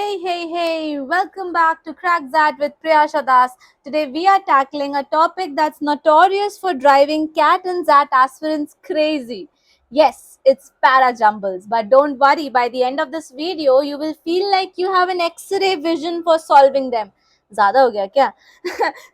Hey, welcome back to Crack That with Priyasha Das. Today we are tackling a topic that's notorious for driving cat and Zat aspirants crazy. Yes, it's parajumbles, but don't worry, by the end of this video, you will feel like you have an X-ray vision for solving them. ज़्यादा हो गया क्या?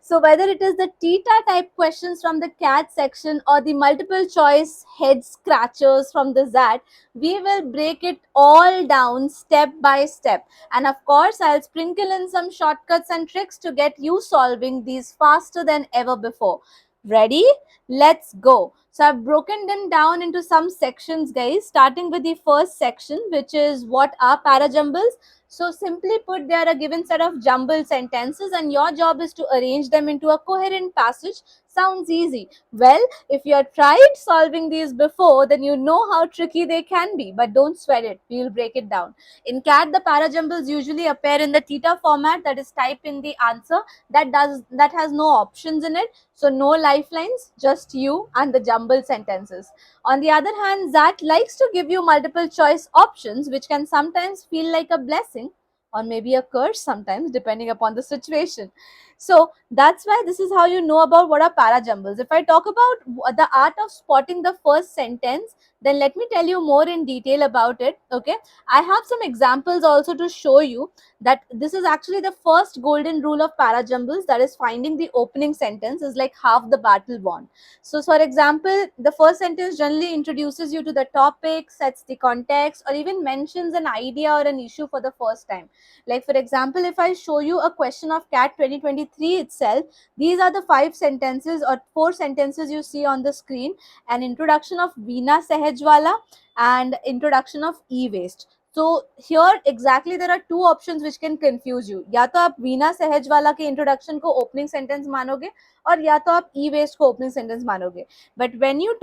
So whether it is the Tita type questions from the cat section or the multiple choice head scratchers from the Zat, we will break it all down step by step. And of course, I'll sprinkle in some shortcuts and tricks to get you solving these faster than ever before. Ready? Let's go. So I've broken them down into some sections, guys, starting with the first section, which is what are parajumbles. So simply put, they are a given set of jumbled sentences and your job is to arrange them into a coherent passage. Sounds easy. Well, if you have tried solving these before, then you know how tricky they can be, but don't sweat it. We'll break it down. In CAT, the parajumbles usually appear in the theta format, that is type in the answer that has no options in it. So no lifelines, just you and the jumbled sentences. On the other hand, Zat likes to give you multiple choice options, which can sometimes feel like a blessing or maybe a curse sometimes, depending upon the situation. So that's why this is how you know about what are parajumbles. If I talk about the art of spotting the first sentence, then let me tell you more in detail about it. Okay, I have some examples also to show you that this is actually the first golden rule of parajumbles, that is finding the opening sentence is like half the battle won. So for example, the first sentence generally introduces you to the topic, sets the context, or even mentions an idea or an issue for the first time. Like for example, if I show you a question of CAT 2023 itself, these are the 5 sentences or 4 sentences you see on the screen. An introduction of Veena Sehajwala and introduction of e-waste. So here exactly there are two options which can confuse you. या तो आप वीना सहजवाला के introduction को opening sentence मानोगे और या तो आप e-waste को ओपनिंग सेंटेंस मानोगे. But when you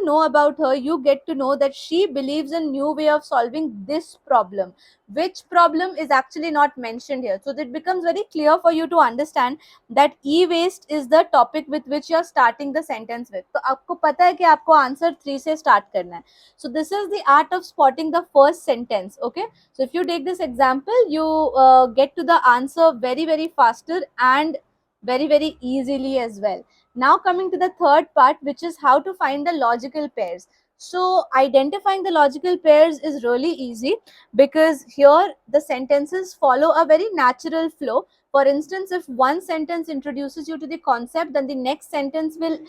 know about her, you get to know that she believes in new way of solving this problem. Which problem is actually not mentioned here. So it becomes very clear for you to understand that e-waste is the topic with which you are starting the sentence with. तो आपको पता है कि आपको answer 3 से start करना है. So this is the art of spotting the first sentence. Okay, so if you take this example, you get to the answer very faster and very easily as well. Now coming to the third part, which is how to find the logical pairs. So identifying the logical pairs is really easy because here the sentences follow a very natural flow. For instance, if one sentence introduces you to the concept, then the next sentence will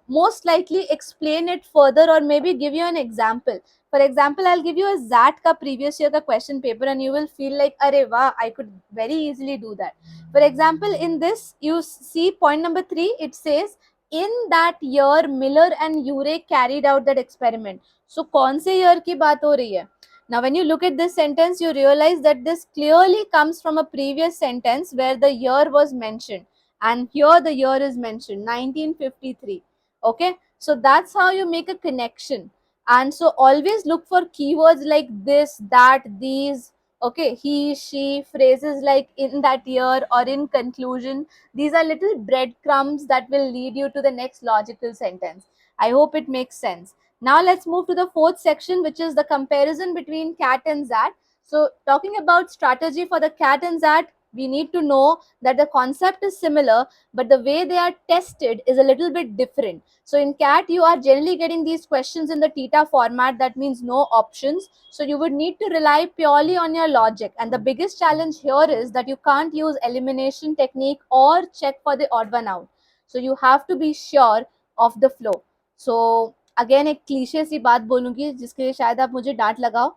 most likely explain it further or maybe give you an example. For example, I'll give you a ZAT ka previous year ka question paper and you will feel like, Arey wow, I could very easily do that. For example, in this, you see point number 3, it says, in that year, Miller and Urey carried out that experiment. So, kaun se year ki baat ho rahi hai? Now, when you look at this sentence, you realize that this clearly comes from a previous sentence where the year was mentioned. And here the year is mentioned, 1953. Okay, so that's how you make a connection. And so always look for keywords like this, that, these. Okay, he, she, phrases like in that year or in conclusion. These are little breadcrumbs that will lead you to the next logical sentence. I hope it makes sense. Now let's move to the fourth section, which is the comparison between cat and zat. So talking about strategy for the cat and zat, we need to know that the concept is similar, but the way they are tested is a little bit different. So in CAT, you are generally getting these questions in the theta format, that means no options. So you would need to rely purely on your logic. And the biggest challenge here is that you can't use elimination technique or check for the odd one out. So you have to be sure of the flow. So again, एक cliché सी बात बोलूंगी जिसके लिए शायद आप मुझे डांट लगाओ.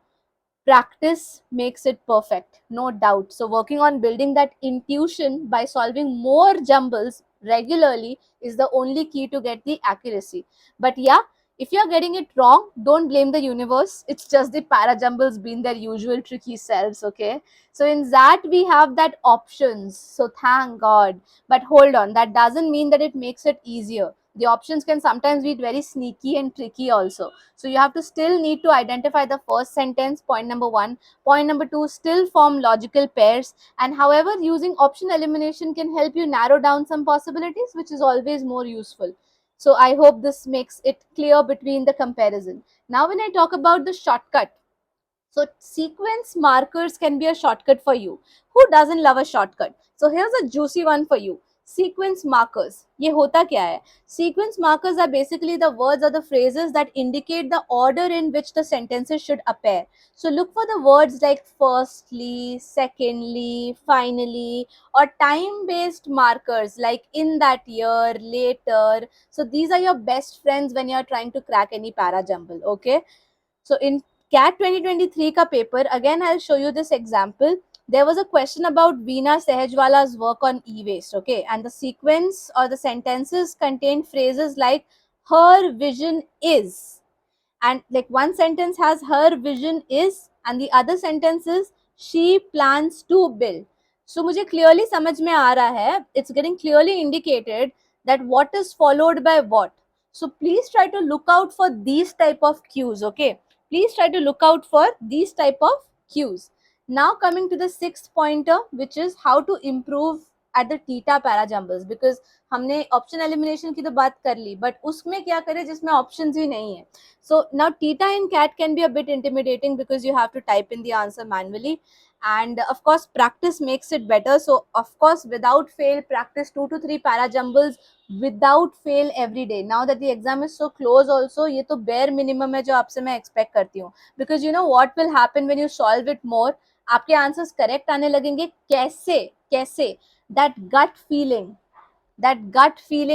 Practice makes it perfect, no doubt. So working on building that intuition by solving more jumbles regularly is the only key to get the accuracy. But yeah, if you're getting it wrong, don't blame the universe. It's just the parajumbles being their usual tricky selves, okay? So in that we have that options. So thank God. But hold on, that doesn't mean that it makes it easier. The options can sometimes be very sneaky and tricky also. So you have to still need to identify the first sentence, point number 1. Point number 2, still form logical pairs. And however, using option elimination can help you narrow down some possibilities, which is always more useful. So I hope this makes it clear between the comparison. Now when I talk about the shortcut, So sequence markers can be a shortcut for you. Who doesn't love a shortcut? So here's a juicy one for you. Sequence markers. ये होता क्या है? Sequence markers are basically the words or the phrases that indicate the order in which the sentences should appear. So look for the words like firstly, secondly, finally, or time-based markers like in that year, later. So these are your best friends when you're trying to crack any para jumble. Okay. So in CAT 2023 ka paper, again I'll show you this example. There was a question about Veena Sehajwala's work on e-waste, okay? And the sequence or the sentences contain phrases like her vision is, and like one sentence has her vision is and the other sentence is she plans to build. So मुझे clearly समझ में आ रहा है, it's getting clearly indicated that what is followed by what. So please try to look out for these type of cues, okay? Please try to look out for these type of cues. Now coming to the sixth pointer, which is how to improve at the theta para jumbles, because हमने option elimination की तो बात कर ली, but उसमें क्या करें जिसमें options ही नहीं है. So now theta in CAT can be a bit intimidating because you have to type in the answer manually, and of course practice makes it better. So of course without fail practice 2 to 3 para jumbles without fail every day. Now that the exam is so close also, ये तो bare minimum है जो आपसे मैं expect करती हूँ, because you know what will happen when you solve it more, आपके answers correct आने लगेंगे. कैसे कैसे that gut feeling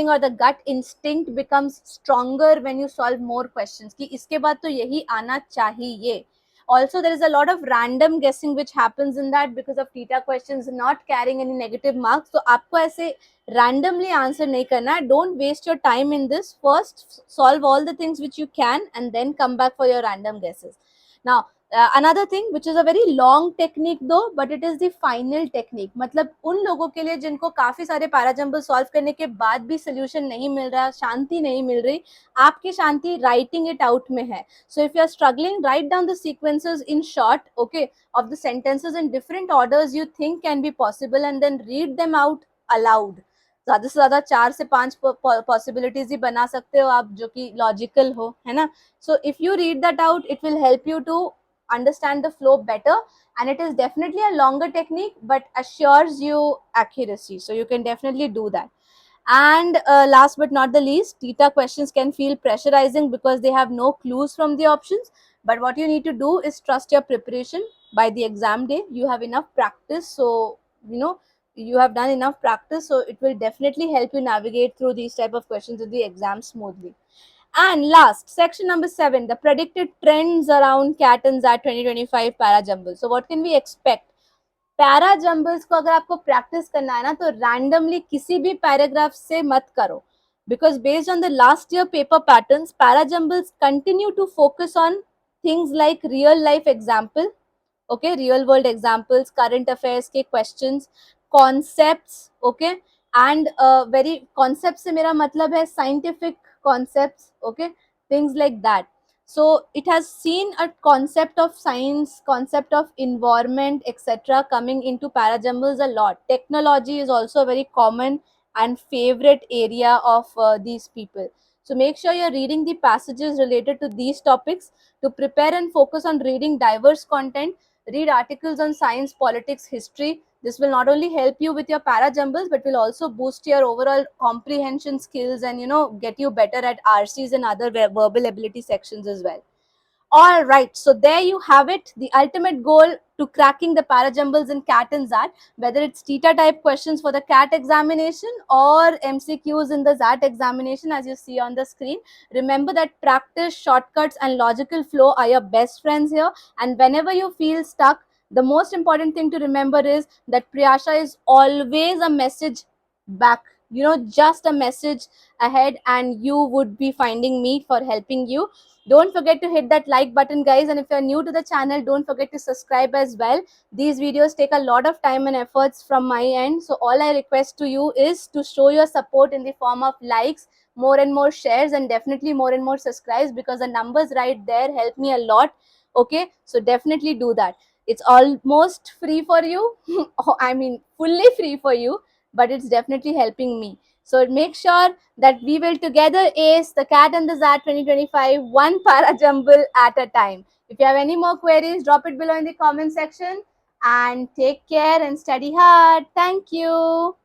or the gut instinct becomes stronger when you solve more questions कि इसके बाद तो यही आना चाहिए. Also there is a lot of random guessing which happens in that because of theta questions not carrying any negative marks. तो आपको ऐसे randomly answer नहीं करना है. Don't waste your time in this. First solve all the things which you can and then come back for your random guesses. Now another thing which is a very long technique though, but it is the final technique. मतलब उन लोगों के लिए जिनको काफी सारे para jumble solve करने के बाद भी सोल्यूशन नहीं मिल रहा, शांति नहीं मिल रही, आपकी शांति राइटिंग इट आउट में है. So if you are struggling, write down the sequences in short, okay, of the sentences in different orders you think can be possible and then read them out aloud. ज्यादा से ज्यादा 4 से 5 possibilities ही बना सकते हो आप जो कि लॉजिकल हो, है ना. So if you read that out it will help you to understand the flow better, and it is definitely a longer technique but assures you accuracy, so you can definitely do that. And last but not the least, theta questions can feel pressurizing because they have no clues from the options, but what you need to do is trust your preparation. By the exam day you have enough practice, so you know you have done enough practice, so it will definitely help you navigate through these type of questions in the exam smoothly. And last, section number 7, the predicted trends around CAT and XAT 2025 para jumble. So what can we expect? Para jumbles को अगर आपको practice करना है ना तो randomly किसी भी paragraph से मत करो, because based on the last year paper patterns, para jumbles continue to focus on things like real life example, okay, real world examples, current affairs के questions, concepts, okay, and very concepts से मेरा मतलब है scientific concepts, okay, things like that. So it has seen a concept of science, concept of environment, etc. coming into parajumbles a lot. Technology is also a very common and favorite area of these people. So make sure you're reading the passages related to these topics. To prepare and focus on reading diverse content, read articles on science, politics, history. This will not only help you with your para jumbles but will also boost your overall comprehension skills and get you better at RCs and other verbal ability sections as well. All right, so there you have it, the ultimate goal to cracking the para jumbles in CAT and XAT, whether it's theta type questions for the CAT examination or MCQs in the XAT examination as you see on the screen. Remember that practice, shortcuts and logical flow are your best friends here, and whenever you feel stuck, the most important thing to remember is that Priyasha is always a message back, just a message ahead, and you would be finding me for helping you. Don't forget to hit that like button, guys, and if you're new to the channel, don't forget to subscribe as well. These videos take a lot of time and efforts from my end, so all I request to you is to show your support in the form of likes, more and more shares, and definitely more and more subscribes, because the numbers right there help me a lot. Okay, so definitely do that. It's almost free for you. I mean fully free for you, but it's definitely helping me. So make sure that we will together ace the CAT and the XAT 2025 one para jumble at a time. If you have any more queries, drop it below in the comment section. And take care and study hard. Thank you.